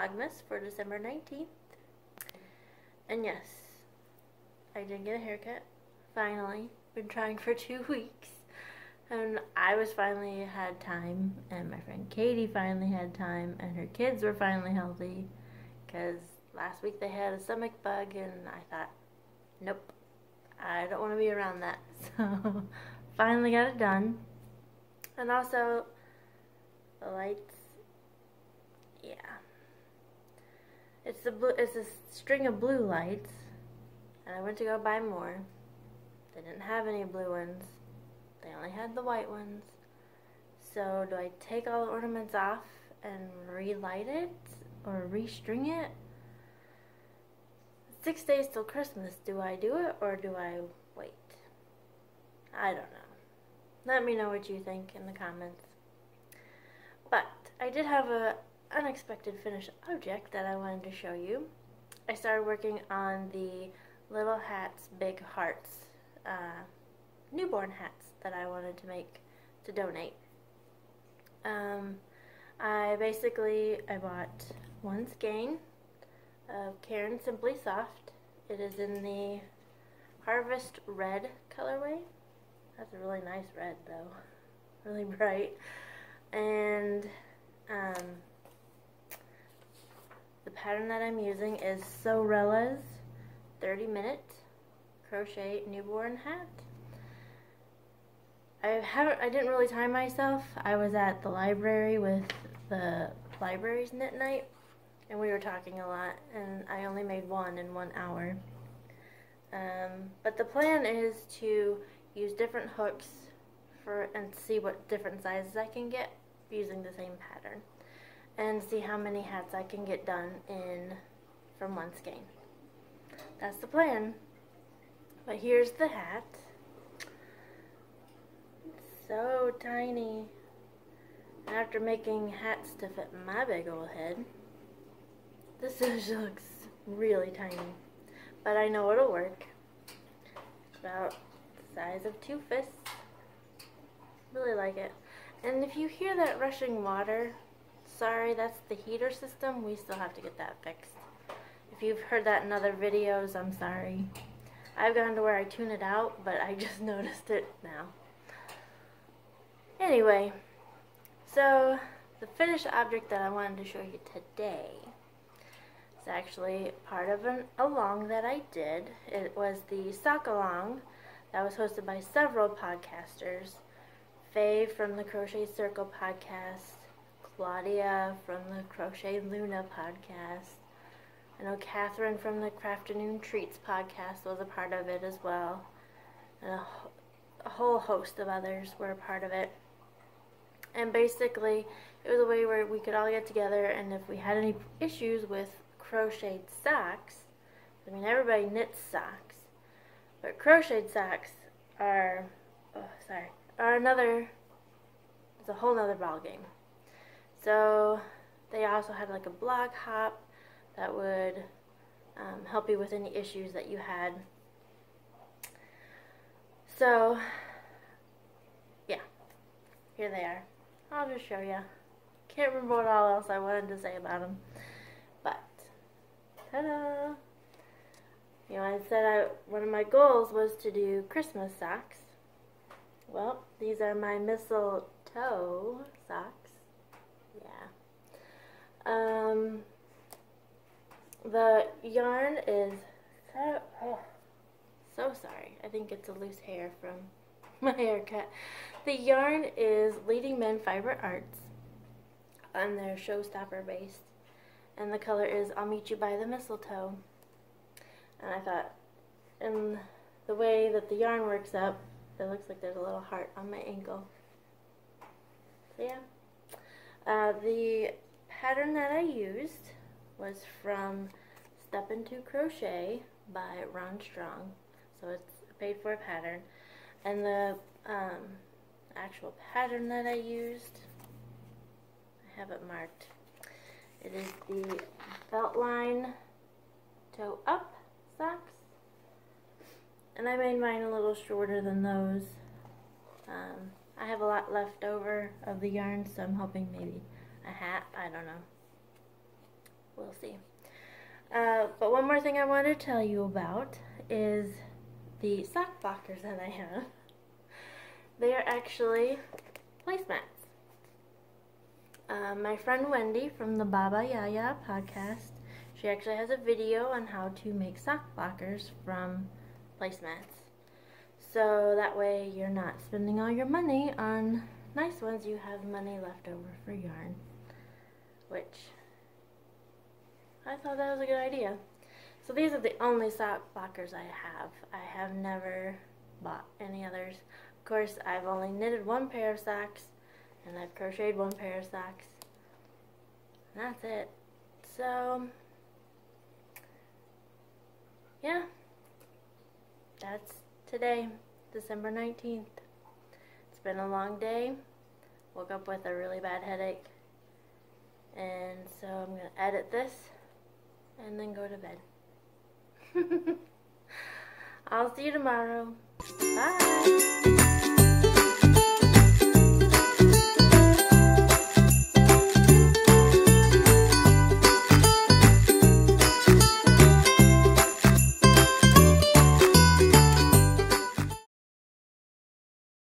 Vlogmas for December 19th. And yes, I did get a haircut, finally. Been trying for 2 weeks. And I finally had time, and my friend Katie finally had time, and her kids were finally healthy. Because last week they had a stomach bug, and I thought, nope, I don't want to be around that. So, finally got it done. And also, the lights, yeah. It's a string of blue lights, and I went to go buy more. They didn't have any blue ones. They only had the white ones. So do I take all the ornaments off and relight it or restring it? 6 days till Christmas. Do I do it or do I wait? I don't know. Let me know what you think in the comments. But I did have an unexpected finished object that I wanted to show you. I started working on the Little Hats Big Hearts newborn hats that I wanted to make to donate. I bought one skein of Karen Simply Soft. It is in the Harvest Red colorway. That's a really nice red though, really bright. And the pattern that I'm using is Sorella's 30-minute crochet newborn hat. I didn't really time myself. I was at the library with the library's knit night, and we were talking a lot, and I only made one in 1 hour. But the plan is to use different hooks and see what different sizes I can get using the same pattern, and see how many hats I can get done from one skein. That's the plan. But here's the hat. It's so tiny. And after making hats to fit my big old head, this just looks really tiny. But I know it'll work. It's about the size of 2 fists. Really like it. And if you hear that rushing water, sorry, that's the heater system. We still have to get that fixed. If you've heard that in other videos, I'm sorry. I've gone to where I tune it out, but I just noticed it now. Anyway, so the finished object that I wanted to show you today is actually part of an along that I did. It was the sock along that was hosted by several podcasters. Faye from the Crochet Circle podcast, Claudia from the Crochet Luna podcast. I know Catherine from the Crafternoon Treats podcast was a part of it as well. And a whole host of others were a part of it. And basically, it was a way where we could all get together, and if we had any issues with crocheted socks, I mean, everybody knits socks, but crocheted socks are it's a whole nother ball game. So they also had like a blog hop that would help you with any issues that you had. So yeah, here they are. I'll just show you. Can't remember what all else I wanted to say about them, but ta-da! You know, I said one of my goals was to do Christmas socks. Well, these are my mistletoe socks. Yeah. The yarn is so sorry. I think it's a loose hair from my haircut. The yarn is Leading Men Fiber Arts, and they're showstopper based, and the color is I'll Meet You by the Mistletoe. And I thought, in the way that the yarn works up, it looks like there's a little heart on my ankle. So yeah, the pattern that I used was from Step Into Crochet by Ron Strong. So it's a paid for pattern. And the actual pattern that I used, I have it marked. It is the Beltline Toe Up socks. And I made mine a little shorter than those. I have a lot left over of the yarn, so I'm hoping maybe a hat, I don't know. we'll see. But one more thing I want to tell you about is the sock blockers that I have. They are actually placemats. My friend Wendy from the Baba Yaya podcast, she actually has a video on how to make sock blockers from placemats. So that way you're not spending all your money on nice ones, you have money left over for yarn. Which, I thought that was a good idea. So these are the only sock blockers I have. I have never bought any others. Of course, I've only knitted one pair of socks, and I've crocheted one pair of socks. And that's it. So, yeah. That's today, December 19th. It's been a long day. Woke up with a really bad headache. And so I'm going to edit this and then go to bed. I'll see you tomorrow. Bye.